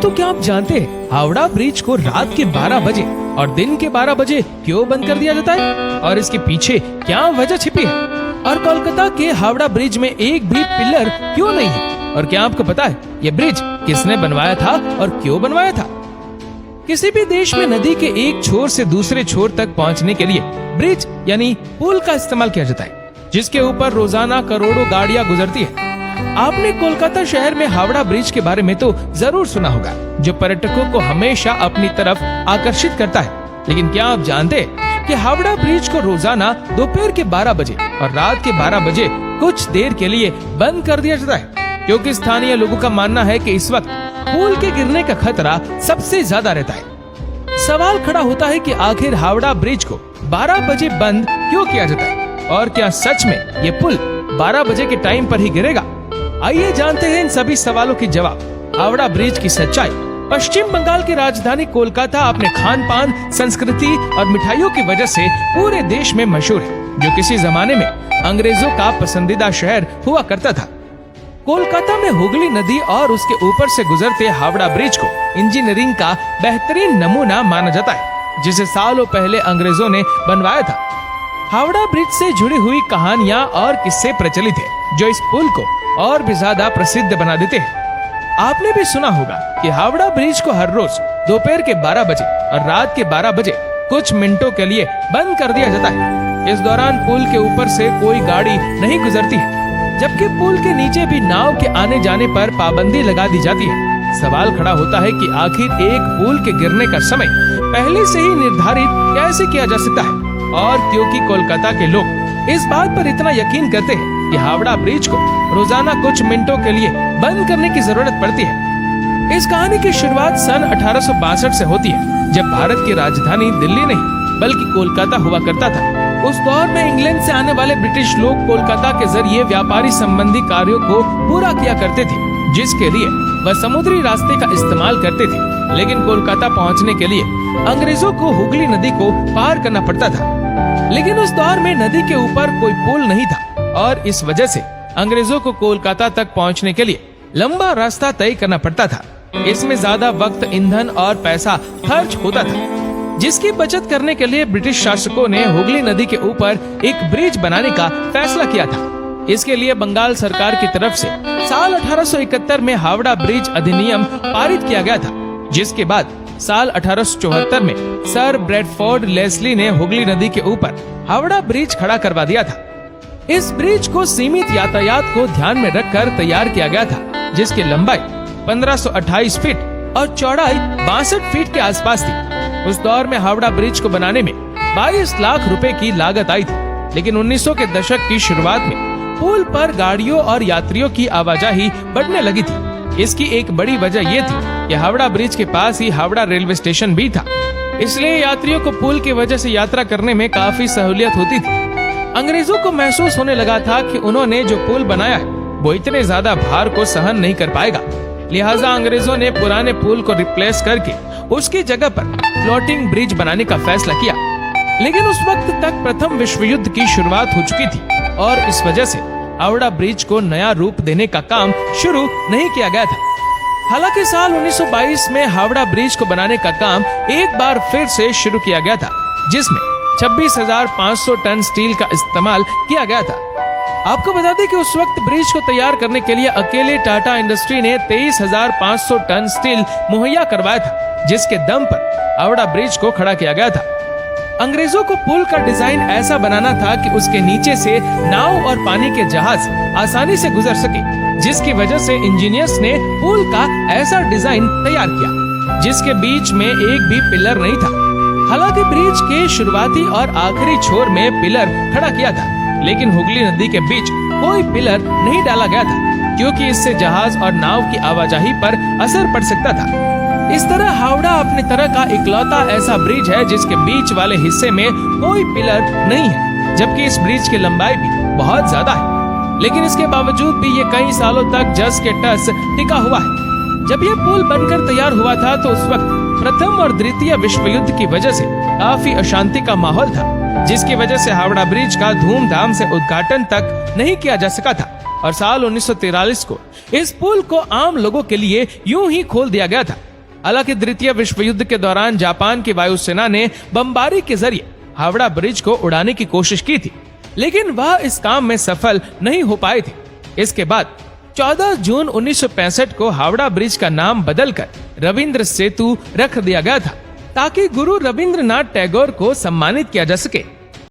दोस्तों, क्या आप जानते हैं हावड़ा ब्रिज को रात के 12 बजे और दिन के 12 बजे क्यों बंद कर दिया जाता है और इसके पीछे क्या वजह छिपी है? और कोलकाता के हावड़ा ब्रिज में एक भी पिलर क्यों नहीं है? और क्या आपको पता है ये ब्रिज किसने बनवाया था और क्यों बनवाया था? किसी भी देश में नदी के एक छोर से दूसरे छोर तक पहुंचने के लिए ब्रिज यानी पुल का इस्तेमाल किया जाता है, जिसके ऊपर रोजाना करोड़ों गाड़ियां गुजरती है। आपने कोलकाता शहर में हावड़ा ब्रिज के बारे में तो जरूर सुना होगा, जो पर्यटकों को हमेशा अपनी तरफ आकर्षित करता है। लेकिन क्या आप जानते हैं कि हावड़ा ब्रिज को रोजाना दोपहर के 12 बजे और रात के 12 बजे कुछ देर के लिए बंद कर दिया जाता है, क्योंकि स्थानीय लोगों का मानना है कि इस वक्त पुल के गिरने का खतरा सबसे ज्यादा रहता है। सवाल खड़ा होता है कि आखिर हावड़ा ब्रिज को 12 बजे बंद क्यों किया जाता है और क्या सच में ये पुल 12 बजे के टाइम पर ही गिरेगा? आइए जानते हैं इन सभी सवालों की जवाब। हावड़ा ब्रिज की सच्चाई। पश्चिम बंगाल की राजधानी कोलकाता अपने खान पान, संस्कृति और मिठाइयों की वजह से पूरे देश में मशहूर है, जो किसी जमाने में अंग्रेजों का पसंदीदा शहर हुआ करता था। कोलकाता में हुगली नदी और उसके ऊपर से गुजरते हावड़ा ब्रिज को इंजीनियरिंग का बेहतरीन नमूना माना जाता है, जिसे सालों पहले अंग्रेजों ने बनवाया था। हावड़ा ब्रिज से जुड़ी हुई कहानियां और किस्से प्रचलित है, जो इस पुल को और भी ज्यादा प्रसिद्ध बना देते हैं। आपने भी सुना होगा कि हावड़ा ब्रिज को हर रोज दोपहर के 12 बजे और रात के 12 बजे कुछ मिनटों के लिए बंद कर दिया जाता है। इस दौरान पुल के ऊपर से कोई गाड़ी नहीं गुजरती है, जबकि पुल के नीचे भी नाव के आने जाने पर पाबंदी लगा दी जाती है। सवाल खड़ा होता है कि आखिर एक पुल के गिरने का समय पहले से ही निर्धारित कैसे किया जा सकता है, और क्योंकि कोलकाता के लोग इस बात पर इतना यकीन करते हैं कि हावड़ा ब्रिज को रोजाना कुछ मिनटों के लिए बंद करने की जरूरत पड़ती है। इस कहानी की शुरुआत सन 1862 से होती है, जब भारत की राजधानी दिल्ली नहीं बल्कि कोलकाता हुआ करता था। उस दौर में इंग्लैंड से आने वाले ब्रिटिश लोग कोलकाता के जरिए व्यापारी संबंधी कार्यों को पूरा किया करते थे, जिसके लिए वह समुद्री रास्ते का इस्तेमाल करते थे। लेकिन कोलकाता पहुंचने के लिए अंग्रेजों को हुगली नदी को पार करना पड़ता था, लेकिन उस दौर में नदी के ऊपर कोई पुल नहीं था, और इस वजह से अंग्रेजों को कोलकाता तक पहुंचने के लिए लंबा रास्ता तय करना पड़ता था। इसमें ज्यादा वक्त, ईंधन और पैसा खर्च होता था, जिसकी बचत करने के लिए ब्रिटिश शासकों ने हुगली नदी के ऊपर एक ब्रिज बनाने का फैसला किया था। इसके लिए बंगाल सरकार की तरफ से साल 1871 में हावड़ा ब्रिज अधिनियम पारित किया गया था, जिसके बाद साल 1874 में सर ब्रैडफोर्ड लेस्ली ने हुगली नदी के ऊपर हावड़ा ब्रिज खड़ा करवा दिया था। इस ब्रिज को सीमित यातायात को ध्यान में रखकर तैयार किया गया था, जिसकी लंबाई 1528 फीट और चौड़ाई 62 फीट के आसपास थी। उस दौर में हावड़ा ब्रिज को बनाने में 22 लाख रुपए की लागत आई थी, लेकिन 1900 के दशक की शुरुआत में पुल पर गाड़ियों और यात्रियों की आवाजाही बढ़ने लगी थी। इसकी एक बड़ी वजह ये थी कि हावड़ा ब्रिज के पास ही हावड़ा रेलवे स्टेशन भी था, इसलिए यात्रियों को पुल की वजह से यात्रा करने में काफी सहूलियत होती थी। अंग्रेजों को महसूस होने लगा था कि उन्होंने जो पुल बनाया है वो इतने ज्यादा भार को सहन नहीं कर पाएगा, लिहाजा अंग्रेजों ने पुराने पुल को रिप्लेस करके उसकी जगह पर फ्लोटिंग ब्रिज बनाने का फैसला किया। लेकिन उस वक्त तक प्रथम विश्व युद्ध की शुरुआत हो चुकी थी, और इस वजह से हावड़ा ब्रिज को नया रूप देने का काम शुरू नहीं किया गया था। हालांकि साल 1922 में हावड़ा ब्रिज को बनाने का काम एक बार फिर से शुरू किया गया था, जिसमें 26,500 टन स्टील का इस्तेमाल किया गया था। आपको बता दें कि उस वक्त ब्रिज को तैयार करने के लिए अकेले टाटा इंडस्ट्री ने 23,500 टन स्टील मुहैया करवाया था, जिसके दम पर हावड़ा ब्रिज को खड़ा किया गया था। अंग्रेजों को पुल का डिजाइन ऐसा बनाना था कि उसके नीचे से नाव और पानी के जहाज आसानी से गुजर सके, जिसकी वजह से इंजीनियर्स ने पुल का ऐसा डिजाइन तैयार किया जिसके बीच में एक भी पिलर नहीं था। हालांकि ब्रिज के शुरुआती और आखिरी छोर में पिलर खड़ा किया था, लेकिन हुगली नदी के बीच कोई पिलर नहीं डाला गया था, क्योंकि इससे जहाज और नाव की आवाजाही पर असर पड़ सकता था। इस तरह हावड़ा अपनी तरह का इकलौता ऐसा ब्रिज है जिसके बीच वाले हिस्से में कोई पिलर नहीं है, जबकि इस ब्रिज की लंबाई भी बहुत ज्यादा है। लेकिन इसके बावजूद भी ये कई सालों तक जस के तस टिका हुआ है। जब ये पुल बनकर तैयार हुआ था तो उस वक्त प्रथम और द्वितीय विश्व युद्ध की वजह से काफी अशांति का माहौल था, जिसकी वजह से हावड़ा ब्रिज का धूमधाम से उद्घाटन तक नहीं किया जा सका था, और साल 1943 को इस पुल को आम लोगों के लिए यूं ही खोल दिया गया था। हालांकि द्वितीय विश्व युद्ध के दौरान जापान की वायुसेना ने बमबारी के जरिए हावड़ा ब्रिज को उड़ाने की कोशिश की थी, लेकिन वह इस काम में सफल नहीं हो पाए थे। इसके बाद 14 जून 1965 को हावड़ा ब्रिज का नाम बदलकर रविंद्र सेतु रख दिया गया था, ताकि गुरु रविंद्रनाथ टैगोर को सम्मानित किया जा सके।